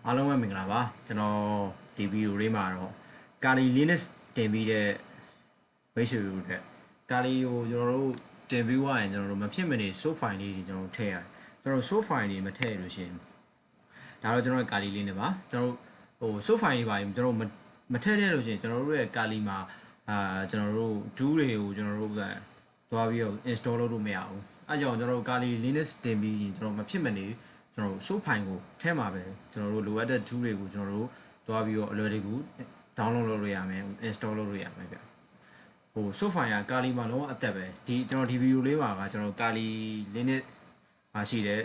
အားလုံးပဲမင်္ဂလာပါကျွန်တော်ဒီဗီဒီယိုလေးမှာတော့ Kali Linux တင်ပြီးတဲ့မိတ်ဆွေတို့တဲ့ Kali ကိုကျွန်တော်တို့တင်ပြီးွားရင်ကျွန်တော်တို့မဖြစ်မနေ source file လေးတွေကျွန်တော်တို့ထည့်ရတယ်ကျွန်တော် source file တွေမထည့်လို့ရှိရင်ဒါတော့ကျွန်တော်ရဲ့ Kali လေးနဲ့ပါကျွန်တော်တို့source file တွေပါရင်ကျွန်တော်မထည့်လို့ရှိရင်ကျွန်တော်တို့ရဲ့ Kali မှာကျွန်တော်တို့ do တွေကိုကျွန်တော်တို့သွားပြီးတော့ install လုပ်လို့မရဘူးအဲကြောင့်ကျွန်တော်တို့ Kali Linux တင်ပြီးရင်ကျွန်တော်မဖြစ်မနေကျွန်တော်တို့ source file ကိုထည့်မှာပဲကျွန်တော်တို့လိုအပ်တဲ့ tool တွေကိုကျွန်တော်တို့သွားပြီးတော့အလွယ်တကူ download လုပ်လို့ရမယ် install လုပ်လို့ရမယ်ဗျsource file က Kali မှာလုံးဝအသက်ပဲဒီကျွန်တော်ဒီ video လေးမှာကကျွန်တော် Kali Linux မှာရှိတဲ့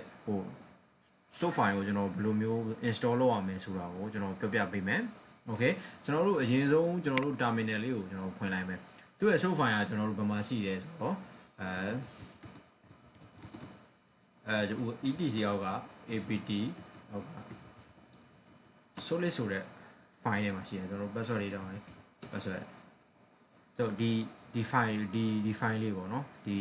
source file ကိုကျွန်တော်ဘယ်လိုမျိုး install လုပ်ရမလဲဆိုတာကိုကျွန်တော်ပြပေးမယ် okay ကျွန်တော်တို့အရင်ဆုံးကျွန်တော်တို့ terminal လေးကိုကျွန်တော်ဖွင့်လိုက်မယ်သူ့ရဲ့ source file ကကျွန်တော်တို့ဘယ်မှာရှိလဲဆိုတော့etc အောက်က apt အောက်က solid ဆိုတဲ့ file ထဲမှာရှိတယ်ကျွန်တော်တို့ password လေးတောင်းတယ် password တော့ဒီ file ဒီ file လေးပေါ့နော်ဒီ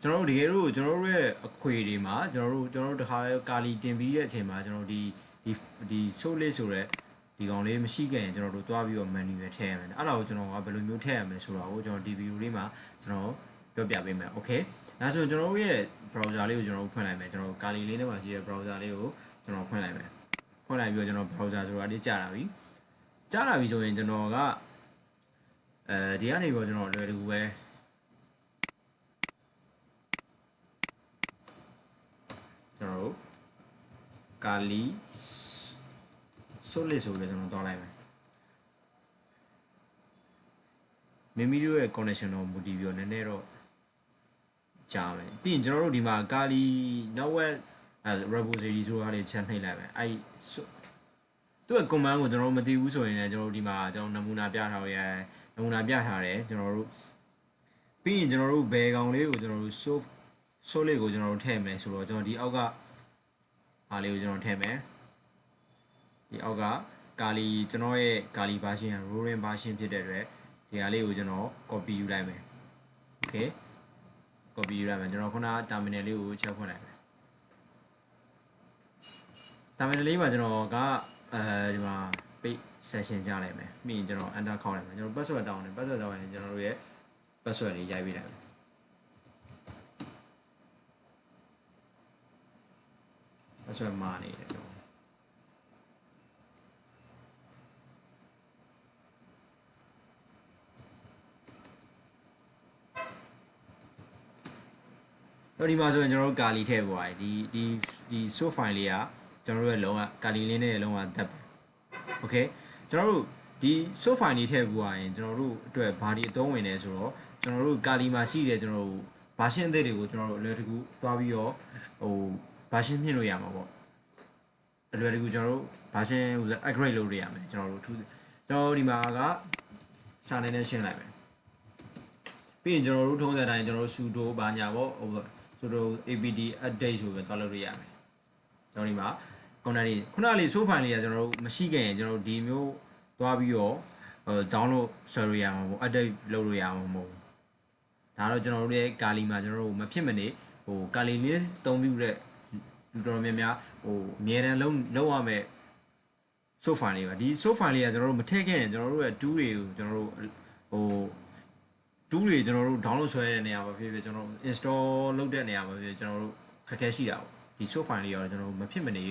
ကျွန်တော်တို့တကယ်လို့ကျွန်တော်တို့ရဲ့အခွေတွေမှာကျွန်တော်တို့တခါလဲ Kali တင်ပြီးတဲ့အချိန်မှာကျွန်တော်ဒီ solid ဆိုတဲ့ဒီကောင်လေးမရှိခဲ့ရင်ကျွန်တော်တို့တွားပြီးတော့ menu ပဲထည့်ရမယ်အဲ့ဒါကိုကျွန်တော်ကဘယ်လိုမျိုးထည့်ရမလဲဆိုတာကိုကျွန်တော်ဒီ video လေးမှာကျွန်တော်ပြောပြပေးမယ် okay ဒါဆိုကျွန်တော်တို့ရဲ့ browser လေးကိုကျွန်တော်ဖွင့်လိုက်မယ်ကျွန်တော် Kali လေးထဲမှာရှိတဲ့ browser လေးကိုကျွန်တော်ဖွင့်လိုက်မယ်ဖွင့်လိုက်ပြီးတော့ကျွန်တော် browser ဆိုတာလေးကြာလာပြီဆိုရင်ကျွန်တော်ကဒီကနေပြီးတော့ကျွန်တော်လွယ်တကူပဲကျွန်တော်တို့ Kali solid ဆိုပြီးကျွန်တော်တောင်းလိုက်မယ်မိမိတို့ရဲ့ connection တော့မူတည်ပြီးတော့နည်းနည်းတော့ကြာမယ်ပြီးရင်ကျွန်တော်တို့ဒီမှာ Kali network repository ဆိုတာလေးချက်နှိပ်လိုက်မယ်အဲ့သူ့ရဲ့ command ကိုကျွန်တော်တို့မသိဘူးဆိုရင်လည်းကျွန်တော်တို့ဒီမှာကျွန်တော်နမူနာပြထားရနမူနာပြထားတယ်ကျွန်တော်တို့ပြီးရင်ကျွန်တော်တို့ဘယ်ကောင်လေးကိုကျွန်တော်တို့ solid ကိုကျွန်တော်တို့ထည့်မယ်ဆိုတော့ကျွန်တော်ဒီအောက်ကအားလေးကိုကျွန်တော်ထည့်မယ်ဒီအောက်က Kali ကျွန်တော်ရဲ့ Kali version က roaring version ဖြစ်တဲ့အတွက်ဒီဟာလေးကိုကျွန်တော် copy ယူလိုက်မယ် okay copy ယူလိုက်မယ်ကျွန်တော်ခုန terminal လေးကိုချက်ဖွင့်လိုက်မယ် terminal လေးမှာကျွန်တော်ကဒီမှာ page session ကြားလိုက်မယ်ပြီးရင်ကျွန်တော် enter ခေါက်လိုက်မယ်ကျွန်တော် password တောင်းတယ် password တောင်းရင်ကျွန်တော်တို့ရဲ့ password လေးရိုက်ပေးလိုက်မယ် password မှာနေတယ်ကျွန်တော်ဒီမှာဆိုရင်ကျွန်တော်တို့ Kali ထည့်ပွားတယ်ဒီ source file လေးကကျွန်တော်တို့ရဲ့လုံးဝ Kali လေးနဲ့လုံးဝတက်တယ် okay ကျွန်တော်တို့ဒီ source file လေးထည့်ပွားရင်ကျွန်တော်တို့အတွက်ဘာဒီအသုံးဝင်လဲဆိုတော့ကျွန်တော်တို့ Kali မှာရှိတဲ့ကျွန်တော်တို့ version အသစ်တွေကိုကျွန်တော်တို့အလွယ်တကူသွားပြီးတော့version မြင့်လို့ရမှာပေါ့အလွယ်တကူကျွန်တော်တို့ version ကို upgrade လုပ်ရရမယ်ကျွန်တော်တို့ဒီမှာကစာနဲ့ရှင်းလိုက်မယ်ပြီးရင်ကျွန်တော်တို့ထုံးစံတိုင်းကျွန်တော်တို့ sudo ဘာညာပေါ့sudo apt update ဆိုပဲသွားလုပ်ရရမယ်ကျွန်တော်ဒီမှာခုနလေး source file လေးကကျွန်တော်တို့မရှိခဲ့ရင်ကျွန်တော်တို့ဒီမျိုးသွားပြီးတော့download ဆွဲရမှာပေါ့ update လုပ်လို့ရမှာမဟုတ်ဘူးဒါတော့ကျွန်တော်တို့ရဲ့ Kali မှာကျွန်တော်တို့မဖြစ်မနေKali လေးသုံးပြီးတဲ့လူတော်များများအမြဲတမ်းလုံးရမယ် source file လေးပါဒီ source file လေးကကျွန်တော်တို့မထည့်ခဲ့ရင်ကျွန်တော်တို့ရဲ့ tool တွေကိုကျွန်တော်တို့tool တွေကျွန်တော်တို့ download ဆွဲတဲ့နေရာမှာဖြစ်ဖြစ်ကျွန်တော်တို့ install လုပ်တဲ့နေရာမှာဖြစ်ဖြစ်ကျွန်တော်တို့ခက်ခဲရှိတာပေါ့ဒီ source file လေးရောကျွန်တော်တို့မဖြစ်မနေ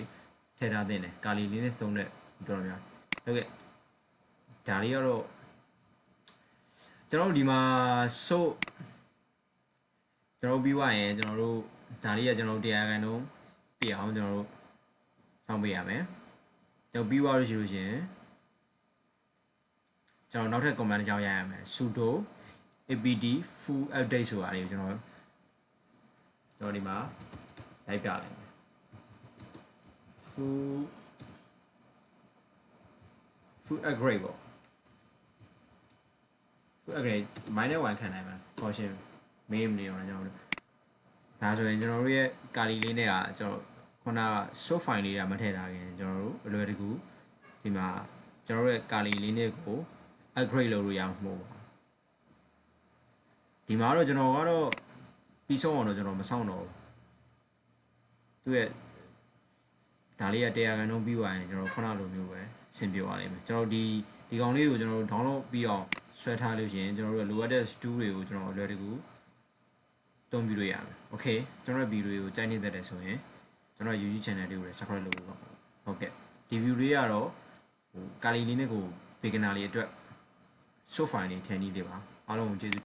ထည့်ထားသင့်တယ် Kali Linux သုံးတဲ့တော်များဟုတ်ကဲ့ဒါလေးကတော့ကျွန်တော်တို့ဒီမှာကျွန်တော်ပြီးွားရင်ကျွန်တော်တို့ဒါလေးကကျွန်တော်တို့တရားခိုင်တော့ပြအောင်ကျွန်တော်တို့ဆောင်းပေးရမယ်ကျွန်တော်ပြီးွားလို့ရှိလို့ရှင်ကျွန်တော်နောက်ထပ် command တစ်ကြောင်းရရမယ် sudo apt full update ဆိုတာလေးကိုကျွန်တော်ဒီမှာလိုက်ပြလိုက်မယ် full upgrade ပေါ့ full upgrade -1 ခံနိုင်မှာ caution မေးမနေအောင်ကျွန်တော်ဒါဆိုရင်ကျွန်တော်တို့ရဲ့ Kali လေးနဲ့ကကျွန်တော်ခုနက source file လေးကမထည့်ထားခင်ကျွန်တော်တို့အလွယ်တကူဒီမှာကျွန်တော်တို့ရဲ့ Kali လေးနဲ့ကို upgrade လုပ်လို့ရမှာမဟုတ်ပါဘူးဒီမှာတော့ကျွန်တော်ကတော့ပြီးဆုံးအောင်တော့ကျွန်တော်မဆောင်တော့ဘူးသူရဲ့ ဒါလေးက100ခန်းလုံးပြီးသွားရင်ကျွန်တော်ခုနလိုမျိုးပဲဆင်ပြေသွားလိမ့်မယ်ကျွန်တော်ဒီကောင်လေးကိုကျွန်တော်တို့ download ပြီးအောင်ဆွဲထားလို့ရှိရင်ကျွန်တော်တို့လိုအပ်တဲ့ tool တွေကိုကျွန်တော်အလွယ်တကူသုံးပြလို့ရမယ်โอเคကျွန်တော်ဗီဒီယိုကိုကြိုက်နေတတ်တယ်ဆိုရင်ကျွန်တော် YouTube channel လေးကိုလည်း subscribe လုပ်လို့ပါဟုတ်ကဲ့ဒီ view လေးကတော့ဟိုကာလီလေးနဲ့ကို beginner လေးအတွက် soft file လေးထည့်နေတယ်ပါအားလုံးကိုကျေးဇူး